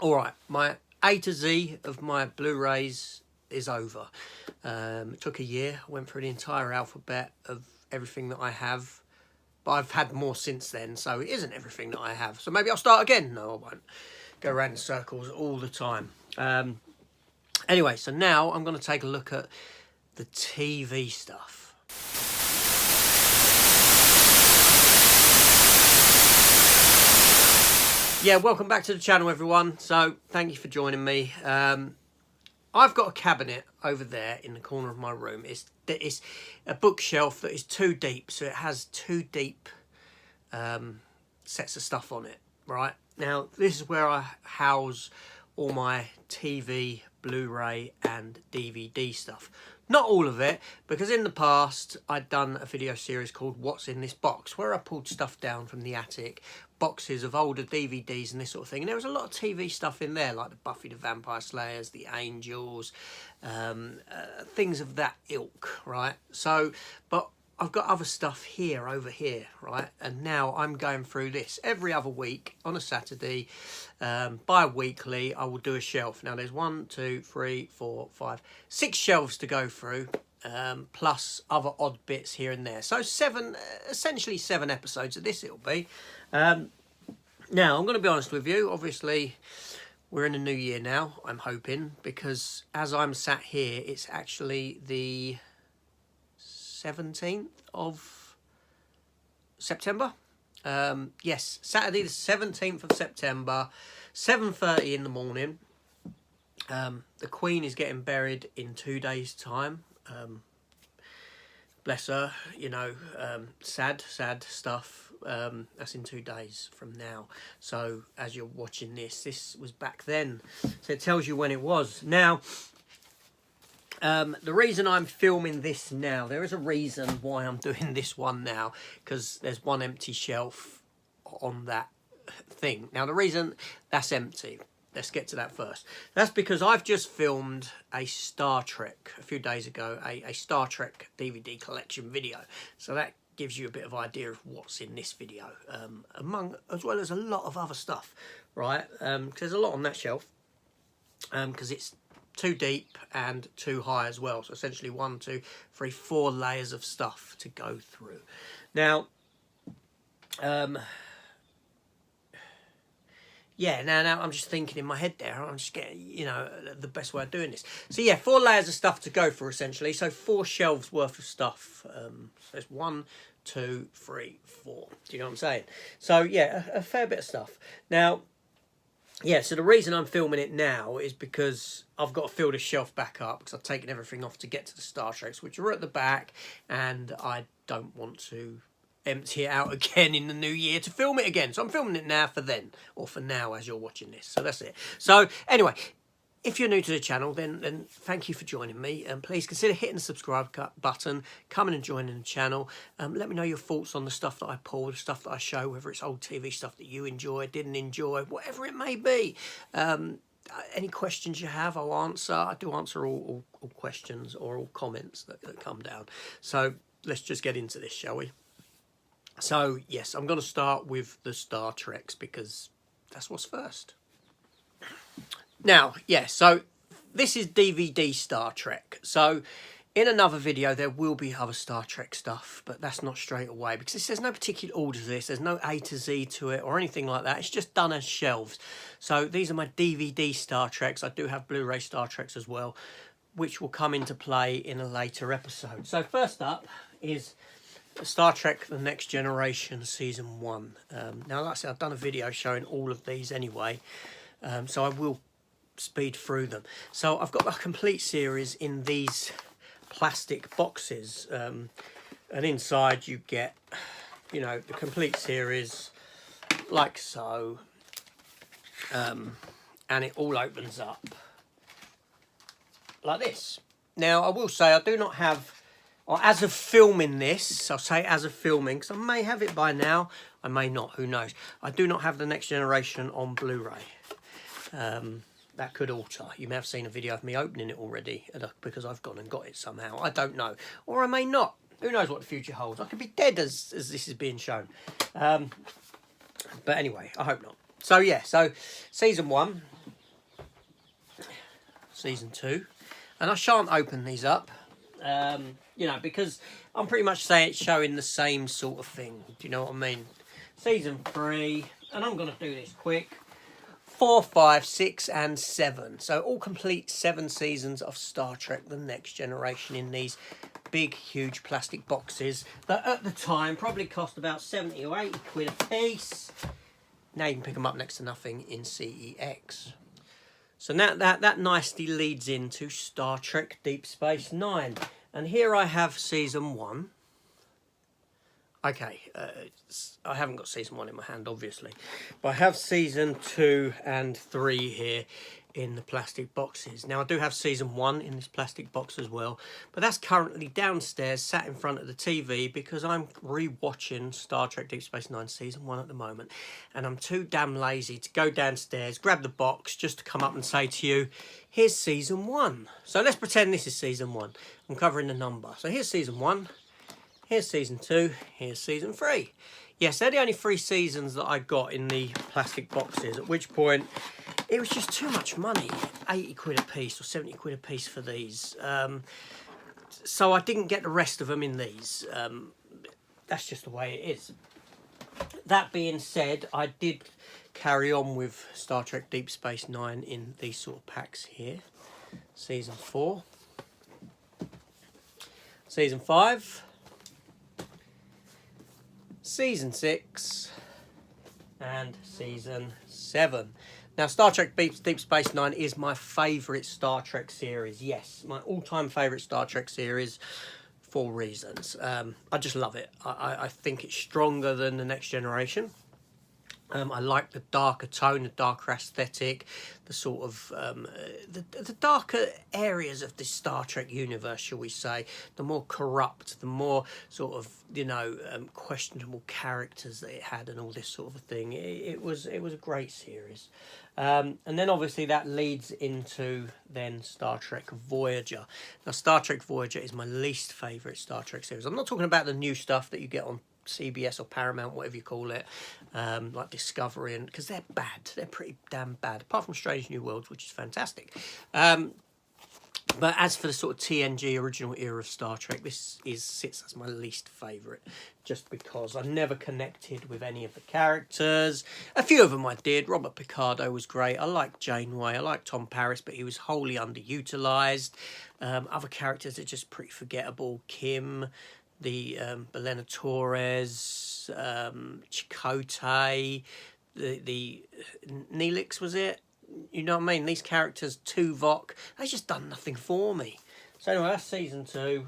All right, my A to Z of my Blu-rays is over. It took a year. I went through the entire alphabet of everything that I have. But I've had more since then, so it isn't everything that I have. So maybe I'll start again. No, I won't. Go around in circles all the time. Anyway, so now I'm going to take a look at the TV stuff. Yeah, welcome back to the channel, everyone. So, thank you for joining me. I've got a cabinet over there in the corner of my room. It's a bookshelf that is too deep, so it has two deep sets of stuff on it, right? Now, this is where I house all my TV, Blu-ray and DVD stuff. Not all of it, because in the past I'd done a video series called What's in This Box, where I pulled stuff down from the attic, boxes of older DVDs and this sort of thing. And there was a lot of TV stuff in there, like the Buffy the Vampire Slayers, the Angels, things of that ilk, right? So, but I've got other stuff here, over here, right? And now I'm going through this every other week on a Saturday. Bi-weekly, I will do a shelf. Now, there's 1, 2, 3, 4, 5, 6 shelves to go through, plus other odd bits here and there. So essentially 7 episodes of this it'll be. Now, I'm going to be honest with you. Obviously, we're in a new year now, I'm hoping, because as I'm sat here, it's actually the 17th of September. Yes, Saturday the 17th of September, 7:30 in the morning. The Queen is getting buried in 2 days' time. Bless her, you know, sad stuff. That's in 2 days from now. So as you're watching this was back then. So it tells you when it was. Now, the reason I'm filming this now, there is a reason why I'm doing this one now, because there's one empty shelf on that thing. Now, the reason that's empty, let's get to that first. That's because I've just filmed a Star Trek a few days ago, a Star Trek DVD collection video. So that gives you a bit of idea of what's in this video, as well as a lot of other stuff, right? Because there's a lot on that shelf, because it's too deep and too high as well. So essentially 1, 2, 3, 4 layers of stuff to go through. Now, yeah, now I'm just thinking in my head there. I'm just getting, you know, the best way of doing this. So yeah, 4 layers of stuff to go through essentially. So 4 shelves worth of stuff. So it's 1, 2, 3, 4. Do you know what I'm saying? So yeah, a fair bit of stuff. Now, yeah, so the reason I'm filming it now is because I've got to fill the shelf back up, because I've taken everything off to get to the Star Treks, which are at the back, and I don't want to empty it out again in the new year to film it again. So I'm filming it now for then, or for now as you're watching this. So that's it. So anyway, if you're new to the channel, then thank you for joining me, and please consider hitting the subscribe button, coming and joining the channel. Let me know your thoughts on the stuff that I pull, the stuff that I show, whether it's old TV stuff that you enjoy, didn't enjoy, whatever it may be. Any questions you have, I'll answer. I do answer all questions or all comments that come down. So let's just get into this, shall we? So yes, I'm going to start with the Star Treks, because that's what's first. Now, yeah, so this is DVD Star Trek. So in another video, there will be other Star Trek stuff, but that's not straight away, because there's no particular order to this. There's no A to Z to it or anything like that. It's just done as shelves. So these are my DVD Star Treks. I do have Blu-ray Star Treks as well, which will come into play in a later episode. So first up is Star Trek The Next Generation Season 1. Now, like I said, I've done a video showing all of these anyway, so I will speed through them. So I've got a complete series in these plastic boxes, and inside you get, you know, the complete series like so, and it all opens up like this. Now, I will say I do not have, or as of filming this, I'll say as of filming, because I may have it by now, I may not, who knows. I do not have The Next Generation on Blu-ray. That could alter. You may have seen a video of me opening it already, because I've gone and got it somehow. I don't know. Or I may not. Who knows what the future holds. I could be dead as this is being shown. But anyway, I hope not. So yeah, so Season 1. season 2. And I shan't open these up, you know, because I'm pretty much showing the same sort of thing. Do you know what I mean? Season 3, and I'm going to do this quick. 4, 5, 6, and 7. So all complete 7 seasons of Star Trek The Next Generation in these big, huge plastic boxes that at the time probably cost about 70 or 80 quid a piece. Now you can pick them up next to nothing in CEX. So now that nicely leads into Star Trek Deep Space Nine. And here I have season 1. Okay, I haven't got season 1 in my hand, obviously. But I have season 2 and 3 here in the plastic boxes. Now, I do have season 1 in this plastic box as well. But that's currently downstairs, sat in front of the TV, because I'm re-watching Star Trek Deep Space Nine season 1 at the moment. And I'm too damn lazy to go downstairs, grab the box, just to come up and say to you, here's season 1. So let's pretend this is season 1. I'm covering the number. So here's season 1. Here's season 2, here's season 3. Yes, they're the only 3 seasons that I got in the plastic boxes, at which point it was just too much money. 80 quid a piece or 70 quid a piece for these. So I didn't get the rest of them in these. That's just the way it is. That being said, I did carry on with Star Trek Deep Space Nine in these sort of packs here. Season 4. Season 5. Season 6 and Season 7. Now, Star Trek Deep Space Nine is my favourite Star Trek series. Yes, my all-time favourite Star Trek series for reasons. I just love it. I think it's stronger than The Next Generation. I like the darker tone, the darker aesthetic, the sort of the darker areas of the Star Trek universe, shall we say. The more corrupt, the more sort of, you know, questionable characters that it had, and all this sort of a thing. It was a great series. And then obviously that leads into then Star Trek Voyager. Now, Star Trek Voyager is my least favourite Star Trek series. I'm not talking about the new stuff that you get on CBS or Paramount, whatever you call it, like Discovery, and because they're bad, they're pretty damn bad, apart from Strange New Worlds, which is fantastic. But as for the sort of TNG original era of Star Trek, this sits as my least favourite, just because I never connected with any of the characters. A few of them I did. Robert Picardo was great. I liked Janeway. I liked Tom Paris, but he was wholly underutilised. Other characters are just pretty forgettable. Kim, the Belena Torres, Chakotay, the Neelix, was it? You know what I mean? These characters, Tuvok, they just done nothing for me. So anyway, that's season 2.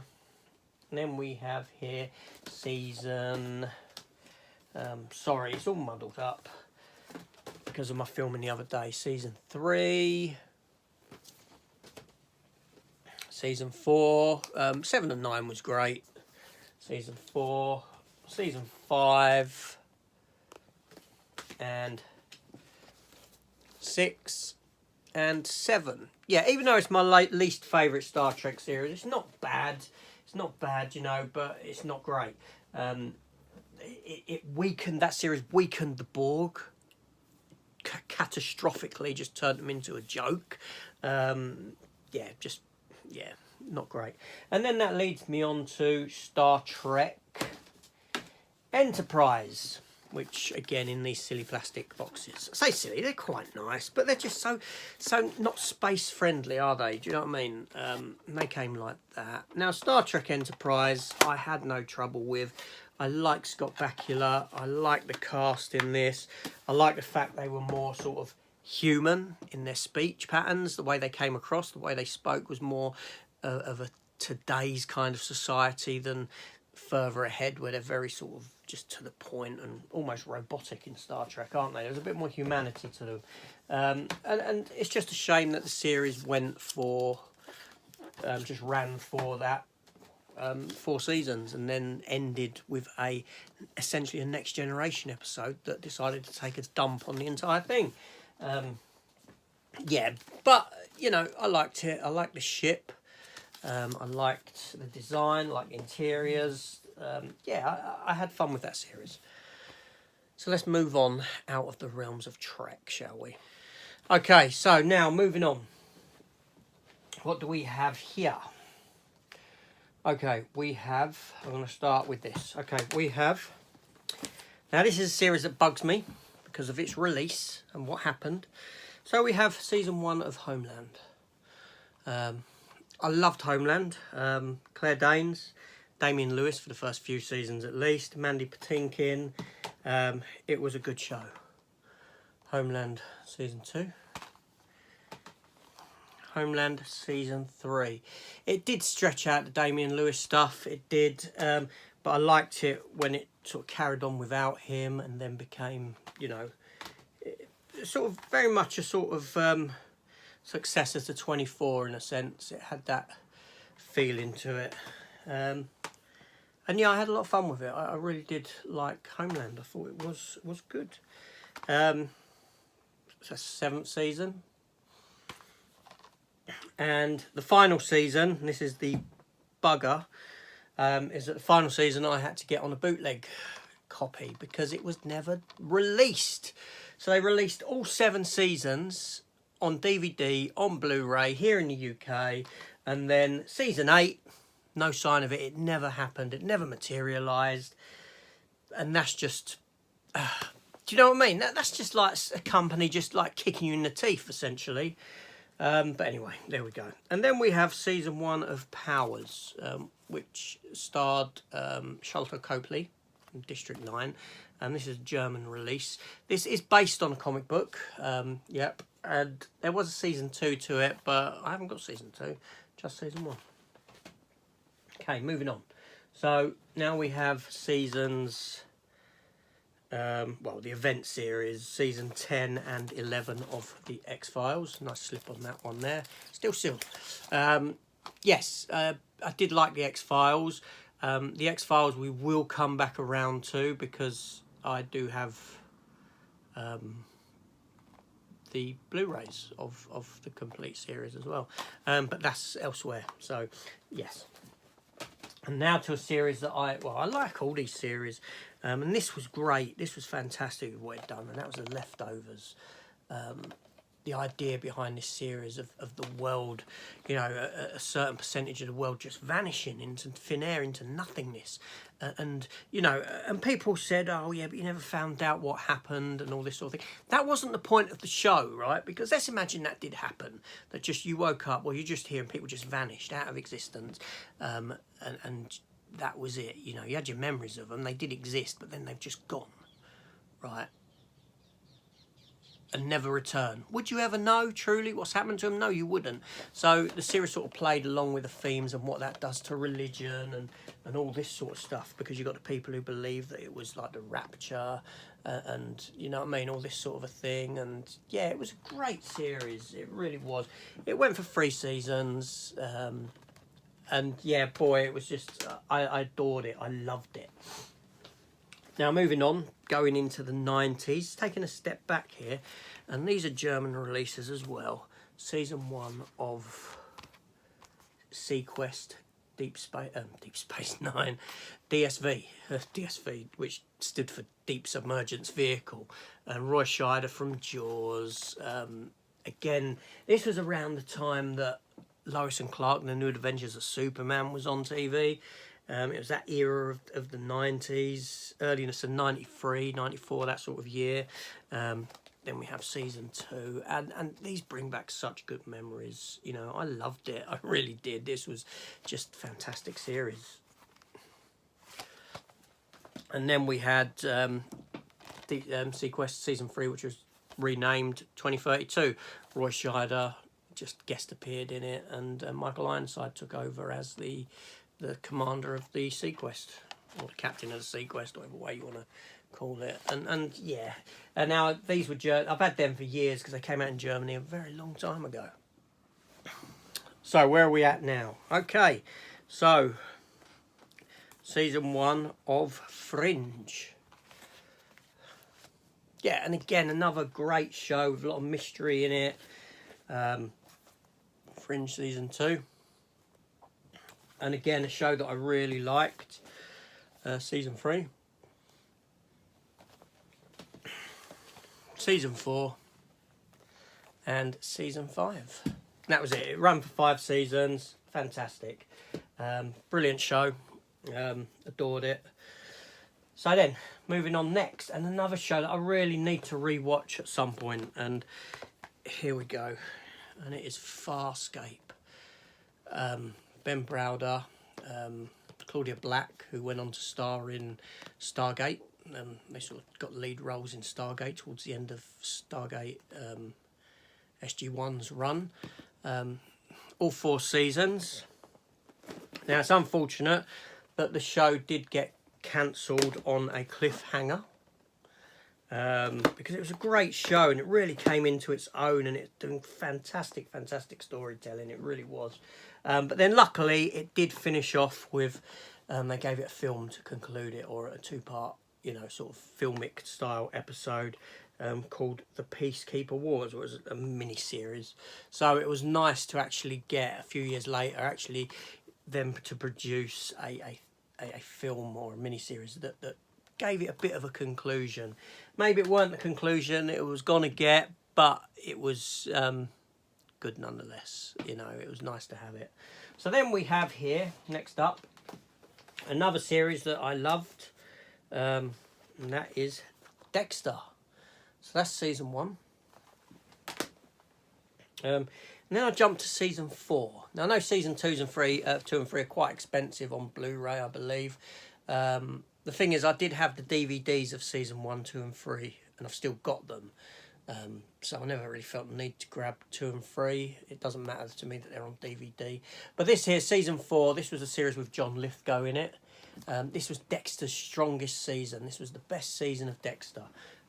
And then we have here season... sorry, it's all muddled up because of my filming the other day. Season 3... Season 4... 7 and 9 was great. Season 4... Season 5... And... 6 and 7. Yeah, even though it's my least favourite Star Trek series, it's not bad. It's not bad, you know, but it's not great. It weakened, that series weakened the Borg. Catastrophically, just turned them into a joke. Yeah, not great. And then that leads me on to Star Trek Enterprise, which again in these silly plastic boxes. I say silly, they're quite nice, but they're just so not space friendly, are they? Do you know what I mean? They came like that. Now, Star Trek Enterprise, I had no trouble with. I like Scott Bakula. I like the cast in this. I like the fact they were more sort of human in their speech patterns. The way they came across, the way they spoke was more of a today's kind of society than further ahead, where they're very sort of just to the point and almost robotic in Star Trek, aren't they? There's a bit more humanity to them. And it's just a shame that the series went for, just ran for that 4 seasons and then ended with essentially a Next Generation episode that decided to take a dump on the entire thing. Yeah, but, you know, I liked it. I liked the ship. I liked the design, like interiors. Yeah, I had fun with that series. So let's move on out of the realms of Trek, shall we? Okay, so now moving on. what do we have here? Okay, we have, I'm going to start with this. Okay, we have, now this is a series that bugs me because of its release and what happened. So we have season 1 of Homeland. I loved Homeland. Claire Danes, Damian Lewis for the first few seasons at least, Mandy Patinkin. It was a good show. Homeland season 2. Homeland season 3. It did stretch out the Damian Lewis stuff, it did, but I liked it when it sort of carried on without him and then became, you know, sort of very much a sort of successor to 24 in a sense. It had that feeling to it. And yeah, I had a lot of fun with it. I really did like Homeland. I thought it was good. It's a 7th season. And the final season, and this is the bugger, is that the final season I had to get on a bootleg copy because it was never released. So they released all 7 seasons on DVD, on Blu-ray here in the UK, and then season 8, no sign of it. It never happened. It never materialised. And that's just... do you know what I mean? That's just like a company just like kicking you in the teeth, essentially. But anyway, there we go. And then we have season 1 of Powers, which starred Sholto Copley from District 9. And this is a German release. This is based on a comic book. Yep. And there was a season 2 to it, but I haven't got season 2, just season 1. Okay, moving on. So now we have seasons... well, the event series, season 10 and 11 of the X-Files. Nice slip on that one there. Still sealed. Yes, I did like the X-Files. The X-Files we will come back around to because I do have the Blu-rays of the complete series as well. But that's elsewhere. So, yes. And now to a series that I like all these series. And this was great. This was fantastic with what it done. And that was The Leftovers. The idea behind this series of the world, you know, a certain percentage of the world just vanishing into thin air, into nothingness. And, you know, and people said, oh, yeah, but you never found out what happened and all this sort of thing. That wasn't the point of the show, right? Because let's imagine that did happen. That just you woke up, well, you just hear and people just vanished out of existence. And that was it. You know, you had your memories of them. They did exist, but then they've just gone, right? And never return. Would you ever know truly what's happened to them? No, you wouldn't. So the series sort of played along with the themes and what that does to religion and all this sort of stuff, because you've got the people who believe that it was like the rapture and, you know what I mean, all this sort of a thing. And yeah, it was a great series. It really was. It went for 3 seasons. And yeah, boy, it was just, I adored it. I loved it. Now, moving on, going into the 90s, taking a step back here, and these are German releases as well. Season 1 of SeaQuest, Deep Space Nine, DSV, which stood for Deep Submergence Vehicle, and Roy Scheider from Jaws. Again, this was around the time that Lois and Clark and the New Adventures of Superman was on TV. It was that era of the 90s, earliness of 93, 94, that sort of year. Then we have season 2, and these bring back such good memories. You know, I loved it. I really did. This was just a fantastic series. And then we had the SeaQuest season 3, which was renamed 2032. Roy Scheider just guest appeared in it, and Michael Ironside took over as the commander of the SeaQuest, or the captain of the SeaQuest, whatever way you want to call it. And yeah, and now these were I've had them for years because they came out in Germany a very long time ago. So where are we at now? Okay, so season 1 of Fringe. Yeah, and again, another great show with a lot of mystery in it. Fringe season 2. And again, a show that I really liked. Season 3. Season 4. And season 5. that was it. It ran for 5 seasons. Fantastic. Brilliant show. Adored it. So then, moving on next, and another show that I really need to rewatch at some point, and here we go, and it is Farscape. Ben Browder, Claudia Black, who went on to star in Stargate. They sort of got lead roles in Stargate towards the end of Stargate SG-1's run. All 4 seasons. Now, it's unfortunate that the show did get cancelled on a cliffhanger, because it was a great show and it really came into its own, and it's doing fantastic storytelling. It really was. But then luckily it did finish off with, they gave it a film to conclude it, or a 2-part, you know, sort of filmic style episode, called The Peacekeeper Wars. It was a mini series, so it was nice to actually get, a few years later, actually them to produce a film or a mini series that gave it a bit of a conclusion. Maybe it weren't the conclusion it was gonna get, but it was good nonetheless. You know, it was nice to have it. So then we have here, next up, another series that I loved, and that is Dexter. So that's season 1. And then I jumped to season 4. Now I know season 2 and 3 are quite expensive on Blu-ray, I believe. The thing is, I did have the DVDs of season 1, 2 and 3, and I've still got them. So I never really felt the need to grab 2 and 3. It doesn't matter to me that they're on DVD. But this here, season 4, this was a series with John Lithgow in it. This was Dexter's strongest season. This was the best season of Dexter.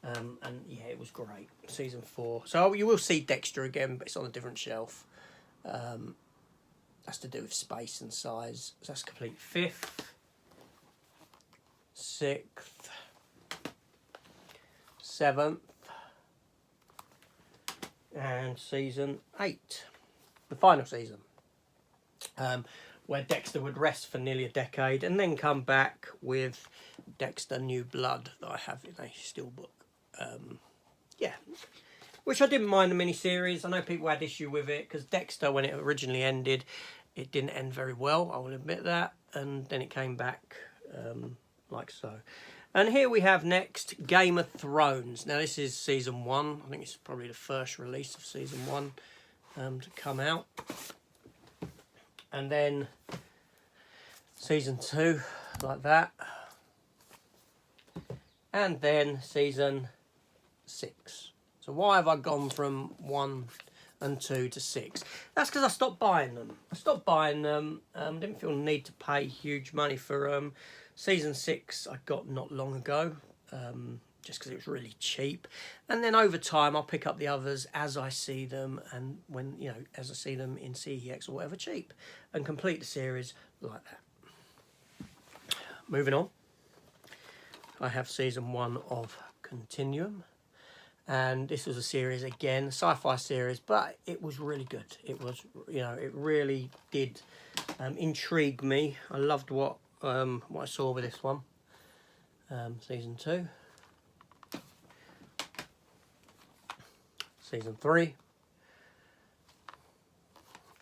And yeah, it was great. Season 4. So you will see Dexter again, but it's on a different shelf. That's to do with space and size. So that's complete 5th, 6th, 7th, and season 8, the final season, where Dexter would rest for nearly a decade and then come back with Dexter New Blood that I have in a steelbook. Yeah, which I didn't mind the miniseries. I know people had issue with it because Dexter, when it originally ended, it didn't end very well, I will admit that, and then it came back like so. And here we have next Game of Thrones. Now this is season 1. I think it's probably the first release of season 1 to come out. And then season 2, like that. And then season 6. So why have I gone from 1 and 2 to 6? That's because I stopped buying them. Didn't feel the need to pay huge money for season 6. I got not long ago, just because it was really cheap. And then over time, I'll pick up the others as I see them, and when, you know, as I see them in CEX or whatever cheap, and complete the series like that. Moving on, I have season 1 of Continuum. And this was a series, again, sci-fi series, but it was really good. It was, you know, it really did intrigue me. I loved what I saw with this one. Season 2. Season 3.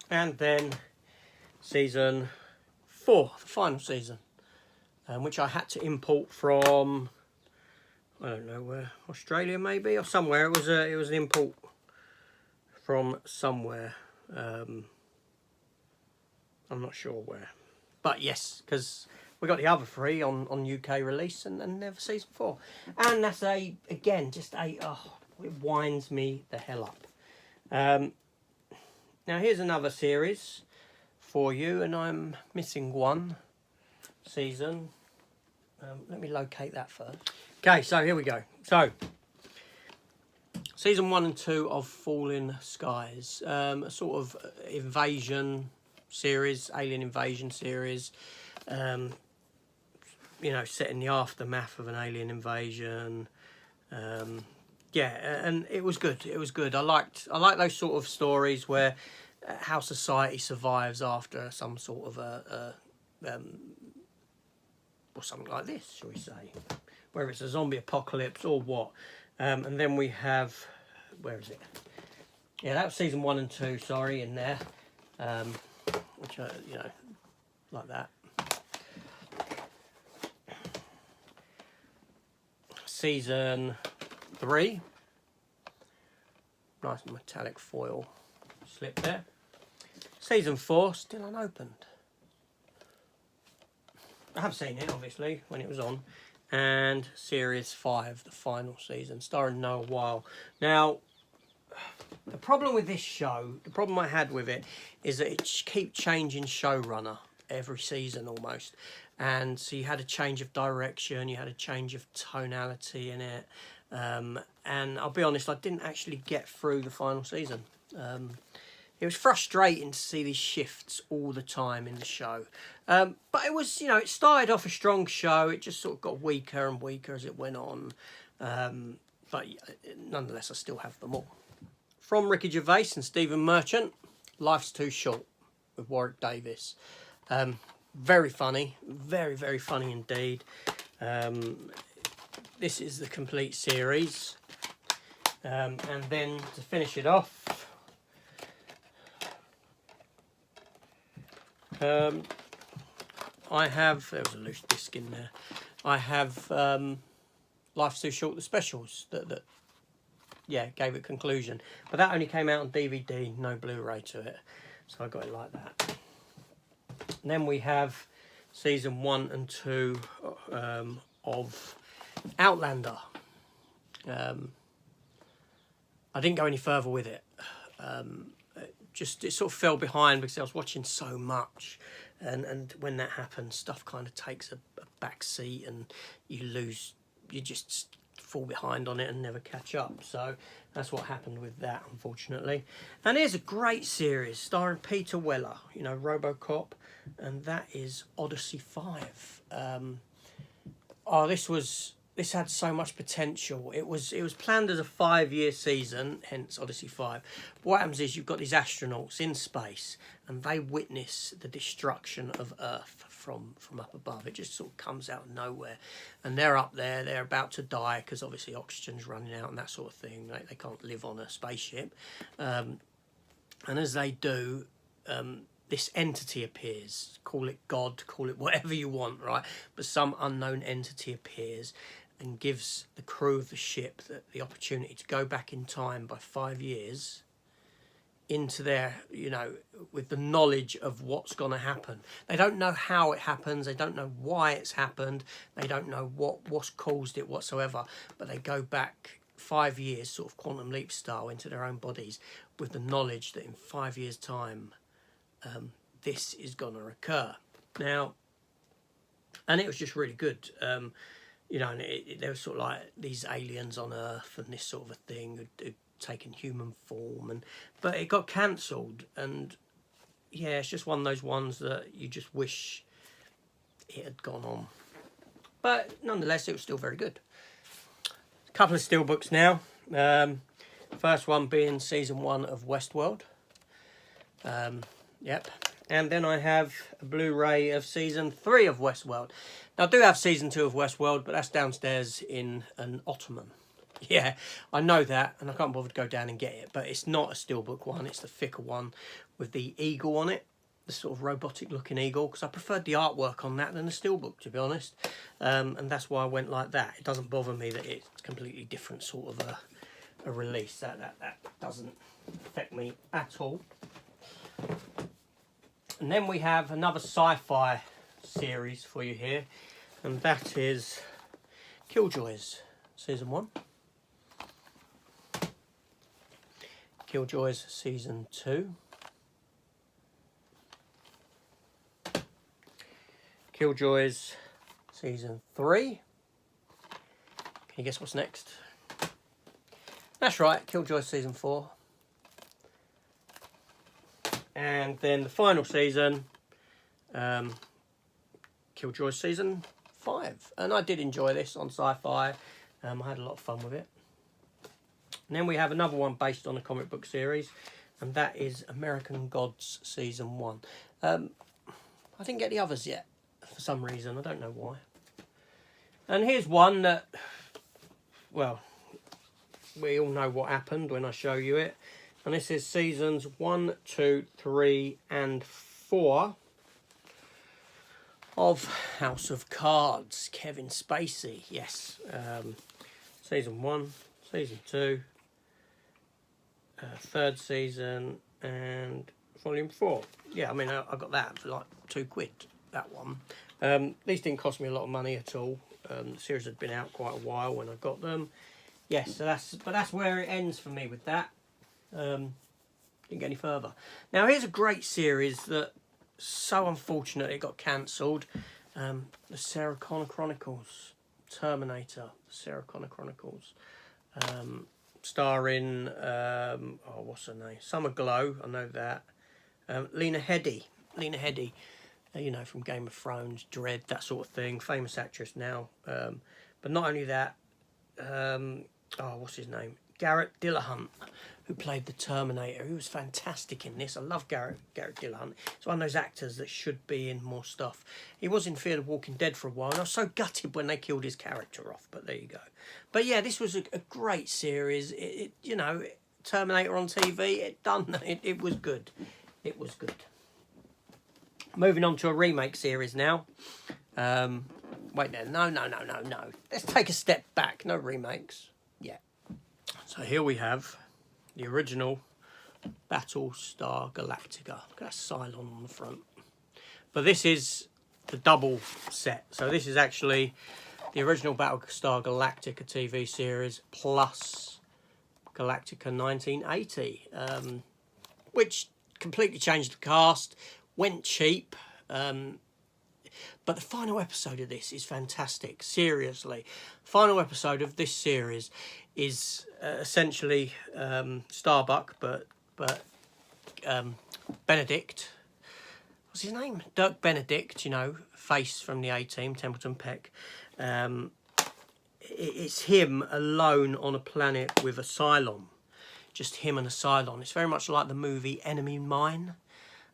And then season 4, the final season, which I had to import from, I don't know where, Australia maybe, or somewhere. It was an import from somewhere. I'm not sure where, but yes, because we got the other 3 on UK release, and never season 4. And that's again just it winds me the hell up. Now here's another series for you, and I'm missing one season. Let me locate that first. Okay, so here we go. So, season 1 and 2 of Falling Skies, a sort of invasion series, alien invasion series. You know, set in the aftermath of an alien invasion. Yeah, and it was good. It was good. I like those sort of stories where how society survives after some sort of or something like this, shall we say, whether it's a zombie apocalypse or what. And then we have, where is it? Yeah, that was season 1 and 2, sorry, in there. Which, you know, like that. Season 3. Nice metallic foil slip there. Season 4, still unopened. I have seen it, obviously, when it was on. And Series 5, the final season, starring Noah Weil. Now, the problem with this show, the problem I had with it, is that it keeps changing showrunner every season almost. And so you had a change of direction, you had a change of tonality in it. And I'll be honest, I didn't actually get through the final season. It was frustrating to see these shifts all the time in the show. But it was, you know, it started off a strong show. It just sort of got weaker and weaker as it went on. But nonetheless, I still have them all. From Ricky Gervais and Stephen Merchant, Life's Too Short with Warwick Davis. Very funny, very, very funny indeed. This is the complete series. And then to finish it off, I have, there was a loose disc in there, I have Life's Too Short, the specials that yeah, gave it conclusion. But that only came out on DVD, no Blu-ray to it. So I got it like that. And then we have season 1 and 2 of Outlander. I didn't go any further with it. It sort of fell behind because I was watching so much. And when that happens, stuff kind of takes a back seat and you just fall behind on it and never catch up. So that's what happened with that, unfortunately. And here's a great series starring Peter Weller, you know, RoboCop, and that is Odyssey 5. This had so much potential. It was planned as a 5-year season, hence Odyssey 5. But what happens is you've got these astronauts in space and they witness the destruction of Earth from up above. It just sort of comes out of nowhere. And they're up there, they're about to die because obviously oxygen's running out and that sort of thing. They can't live on a spaceship. And as they do, this entity appears. Call it God, call it whatever you want, right? But some unknown entity appears and gives the crew of the ship the opportunity to go back in time by 5 years into their, you know, with the knowledge of what's going to happen. They don't know how it happens. They don't know why it's happened. They don't know what's caused it whatsoever. But they go back 5 years, sort of quantum leap style, into their own bodies with the knowledge that in 5 years' time, this is going to occur. Now, and it was just really good. You know, and there was sort of like these aliens on Earth and this sort of a thing who'd taken human form, but it got cancelled. And yeah, it's just one of those ones that you just wish it had gone on. But nonetheless, it was still very good. A couple of steelbooks now. First one being season 1 of Westworld. Yep. And then I have a Blu-ray of season 3 of Westworld. Now, I do have season 2 of Westworld, but that's downstairs in an ottoman. Yeah, I know that, and I can't bother to go down and get it, but it's not a steelbook one. It's the thicker one with the eagle on it, the sort of robotic-looking eagle, because I preferred the artwork on that than the steelbook, to be honest. And that's why I went like that. It doesn't bother me that it's a completely different sort of a release. That doesn't affect me at all. And then we have another sci-fi series for you here, and that is Killjoys, season 1. Killjoys, season 2. Killjoys, season 3. Can you guess what's next? That's right, Killjoys, season 4. And then the final season, Killjoys season 5. And I did enjoy this on Sci-Fi. I had a lot of fun with it. And then we have another one based on a comic book series, and that is American Gods season 1. I didn't get the others yet for some reason. I don't know why. And here's one that, well, we all know what happened when I show you it. And this is seasons 1, 2, 3 and 4 of House of Cards. Kevin Spacey, yes. Season 1, season 2, third season, and volume 4. Yeah, I mean, I got that for like £2, that one. These didn't cost me a lot of money at all. The series had been out quite a while when I got them. Yes, so that's where it ends for me with that. Didn't get any further. Now here's a great series that so unfortunate it got cancelled. The Sarah Connor Chronicles, Terminator, the Sarah Connor Chronicles, starring what's her name? Summer Glow, I know that. Lena Headey, you know, from Game of Thrones, Dread, that sort of thing. Famous actress now. But not only that, what's his name? Garrett Dillahunt, who played the Terminator. He was fantastic in this. I love Garrett Dillahunt. He's one of those actors that should be in more stuff. He was in Fear the Walking Dead for a while, and I was so gutted when they killed his character off, but there you go. But yeah, this was a great series. It you know, Terminator on TV, it was good. It was good. Moving on to a remake series now. Wait there, no. Let's take a step back. No remakes. Yeah. So here we have the original Battlestar Galactica. Look at that Cylon on the front. But this is the double set. So this is actually the original Battlestar Galactica TV series plus Galactica 1980, which completely changed the cast, went cheap. But the final episode of this is fantastic. Seriously, final episode of this series is essentially Starbuck, but Benedict. What's his name? Dirk Benedict. You know, face from the A-Team, Templeton Peck. It's him alone on a planet with a Cylon. Just him and a Cylon. It's very much like the movie Enemy Mine.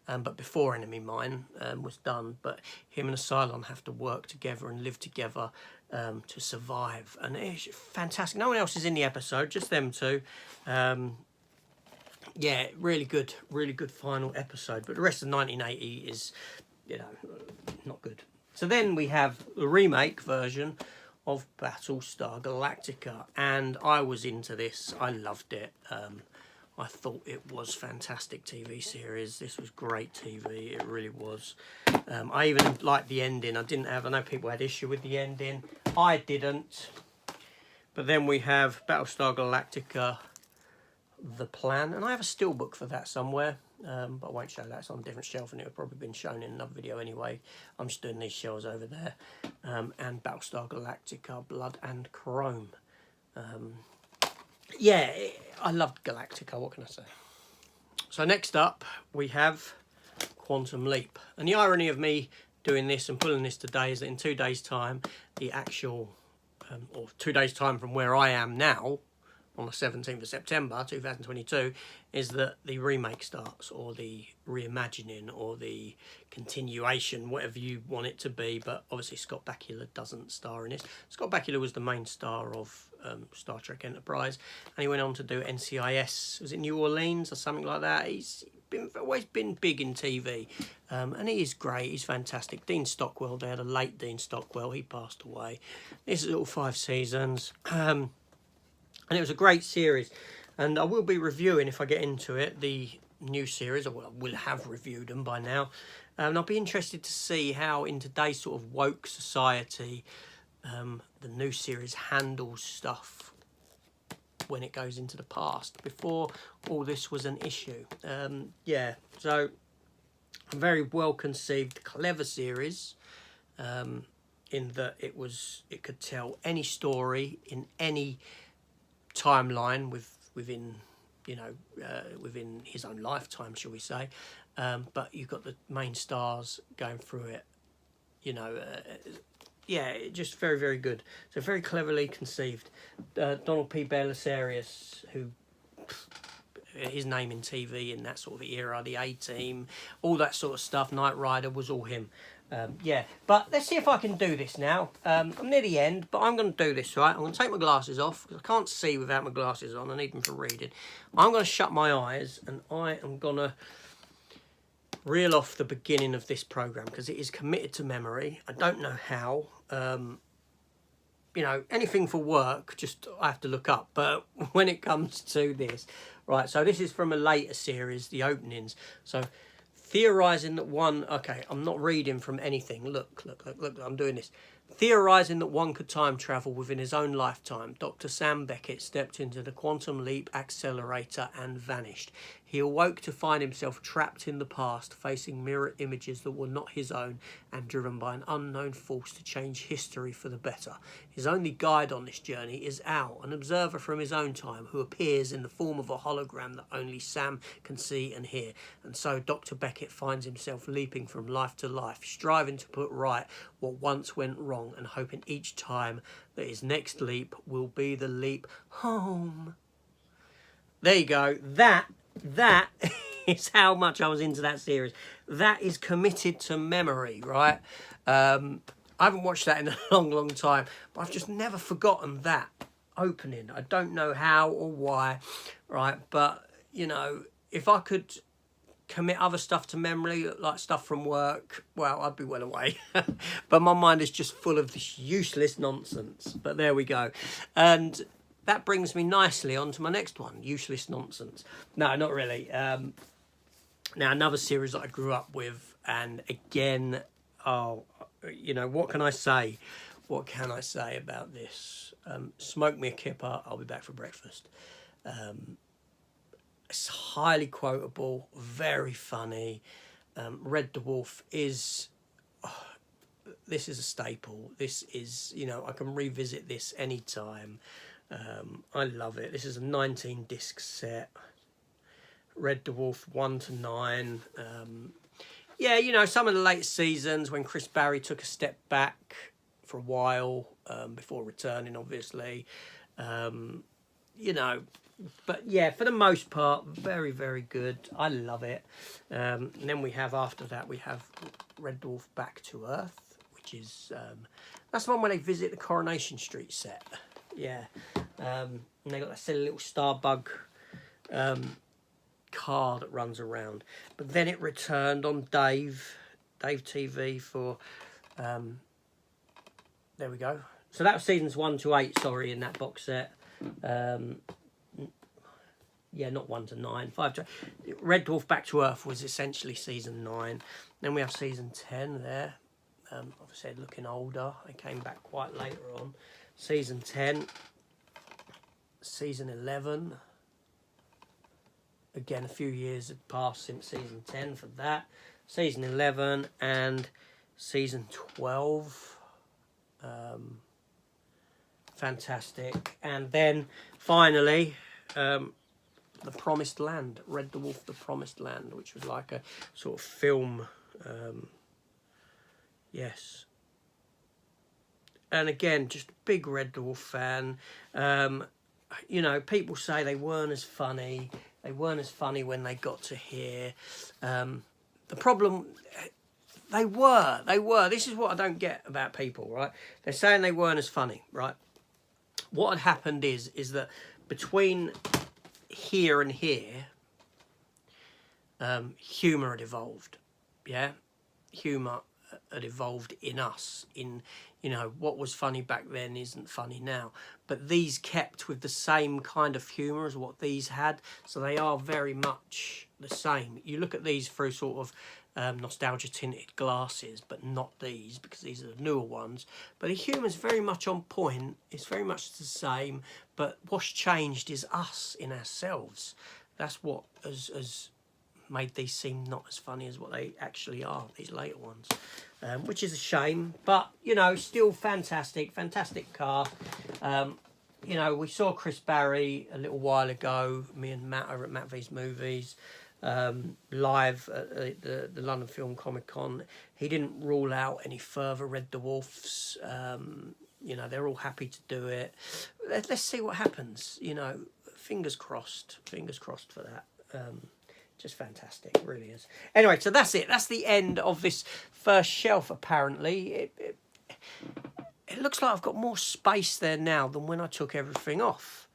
But before Enemy Mine was done, but him and a Cylon have to work together and live together to survive, and it's fantastic. No one else is in the episode, just them two. Yeah, really good final episode. But the rest of 1980 is, you know, not good. So then we have the remake version of Battlestar Galactica, and I was into this. I loved it. I thought it was fantastic TV series. This was great TV. It really was. I even liked the ending. I know people had issue with the ending. I didn't. But then we have Battlestar Galactica, The Plan. And I have a steelbook for that somewhere. But I won't show that. It's on a different shelf, and it would probably been shown in another video anyway. I'm just doing these shelves over there. And Battlestar Galactica, Blood and Chrome. Yeah, I loved Galactica, what can I say? So next up, we have Quantum Leap. And the irony of me doing this and pulling this today is that in 2 days' time, the actual, or 2 days' time from where I am now, on the 17th of September 2022, is that the remake starts, or the reimagining, or the continuation, whatever you want it to be. But obviously Scott Bakula doesn't star in it. Scott Bakula was the main star of Star Trek Enterprise, and he went on to do NCIS. Was it New Orleans or something like that? He's always been big in TV, and he is great. He's fantastic. Dean Stockwell, they had a late Dean Stockwell. He passed away. This is all 5 seasons. And it was a great series, and I will be reviewing, if I get into it, the new series. I will have reviewed them by now, and I'll be interested to see how in today's sort of woke society the new series handles stuff when it goes into the past, before all this was an issue. Yeah, so a very well conceived, clever series, in that it could tell any story in any timeline within within his own lifetime, shall we say, but you've got the main stars going through it, yeah, just very, very good. So very cleverly conceived. Donald P. Belisarius, who his name in TV in that sort of era, the A-Team, all that sort of stuff. Knight Rider was all him. Yeah, but let's see if I can do this now. I'm near the end, but I'm going to do this, right? I'm going to take my glasses off, because I can't see without my glasses on. I need them for reading. I'm going to shut my eyes, and I am going to reel off the beginning of this program, because it is committed to memory. I don't know how. You know, anything for work, just I have to look up. But when it comes to this, right, so this is from a later series, the openings. So, theorising that one... Okay, I'm not reading from anything. Look, I'm doing this. Theorising that one could time travel within his own lifetime, Dr. Sam Beckett stepped into the quantum leap accelerator and vanished. He awoke to find himself trapped in the past, facing mirror images that were not his own and driven by an unknown force to change history for the better. His only guide on this journey is Al, an observer from his own time who appears in the form of a hologram that only Sam can see and hear. And so Dr. Beckett finds himself leaping from life to life, striving to put right what once went wrong and hoping each time that his next leap will be the leap home. There you go. That is how much I was into that series. That is committed to memory, right? I haven't watched that in a long time, but I've just never forgotten that opening. I don't know how or why, right? But, you know, if I could commit other stuff to memory, like stuff from work, well, I'd be well away. But my mind is just full of this useless nonsense. But there we go. And that brings me nicely on to my next one, useless nonsense. No, not really. Now, another series that I grew up with, and again, oh, you know, what can I say? What can I say about this? Smoke me a kipper, I'll be back for breakfast. It's highly quotable, very funny. Red Dwarf is... Oh, this is a staple. This is, you know, I can revisit this anytime. I love it. This is a 19-disc set. Red Dwarf 1 to 9. Yeah, you know, some of the late seasons when Chris Barry took a step back for a while before returning, obviously. You know, but yeah, for the most part, very, very good. I love it. And then we have, after that, we have Red Dwarf Back to Earth, which is... that's the one where they visit the Coronation Street set. Yeah. And they got that silly little Starbug car that runs around. But then it returned on Dave TV for... there we go. So that was seasons 1 to 8, sorry, in that box set. Yeah, not 1 to 9. 5 to... Red Dwarf Back to Earth was essentially season 9. Then we have season 10 there. I've said looking older. They came back quite later on. Season 10. Season 11. Again, a few years had passed since season 10 for that. Season 11 and season 12. Fantastic. And then finally, The Promised Land. Red Dwarf, The Promised Land, which was like a sort of film. Yes. And again, just a big Red Dwarf fan. You know, people say they weren't as funny. They weren't as funny when they got to here. The problem... They were. This is what I don't get about people, right? They're saying they weren't as funny, right? What had happened is that between here and here, humour had evolved, yeah? Humour had evolved in us, in, you know, what was funny back then isn't funny now. But these kept with the same kind of humour as what these had, so they are very much the same. You look at these through sort of nostalgia tinted glasses, but not these, because these are the newer ones. But the humour's very much on point. It's very much the same, but what's changed is us in ourselves. That's what has made these seem not as funny as what they actually are, these later ones, which is a shame. But, you know, still fantastic car. You know, we saw Chris Barry a little while ago, me and Matt over at Matt V's Movies, live at the London Film Comic Con. He didn't rule out any further Red Dwarfs. You know, they're all happy to do it. Let's see what happens. You know, fingers crossed for that. Just fantastic, it really is. Anyway, so that's it. That's the end of this first shelf, apparently. It looks like I've got more space there now than when I took everything off.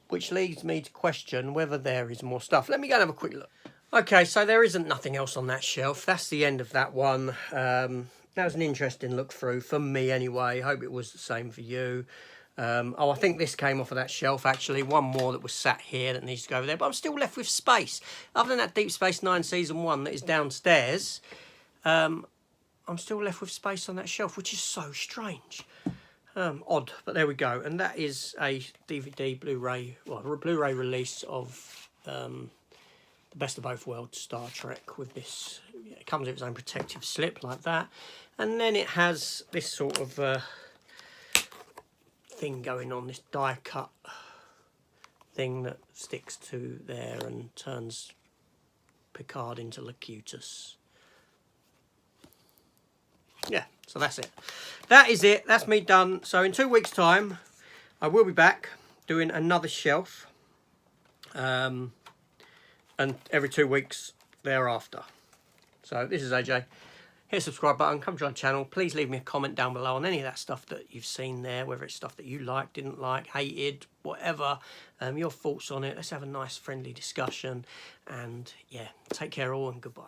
Which leads me to question whether there is more stuff. Let me go and have a quick look. Okay, so there isn't nothing else on that shelf. That's the end of that one. That was an interesting look through, for me anyway. Hope it was the same for you. I think this came off of that shelf, actually. One more that was sat here that needs to go over there. But I'm still left with space. Other than that Deep Space Nine Season 1 that is downstairs, I'm still left with space on that shelf, which is so strange. Odd, but there we go. And that is a DVD Blu-ray, well, Blu-ray release of the Best of Both Worlds Star Trek with this. It comes with its own protective slip like that. And then it has this sort of thing going on, this die cut thing that sticks to there and turns Picard into Locutus. Yeah, so that's it. That is it. That's me done. So in 2 weeks' time, I will be back doing another shelf. And every 2 weeks thereafter. So this is AJ. Hit the subscribe button, come join the channel. Please leave me a comment down below on any of that stuff that you've seen there, whether it's stuff that you liked, didn't like, hated, whatever. Your thoughts on it. Let's have a nice friendly discussion. And yeah, take care all and goodbye.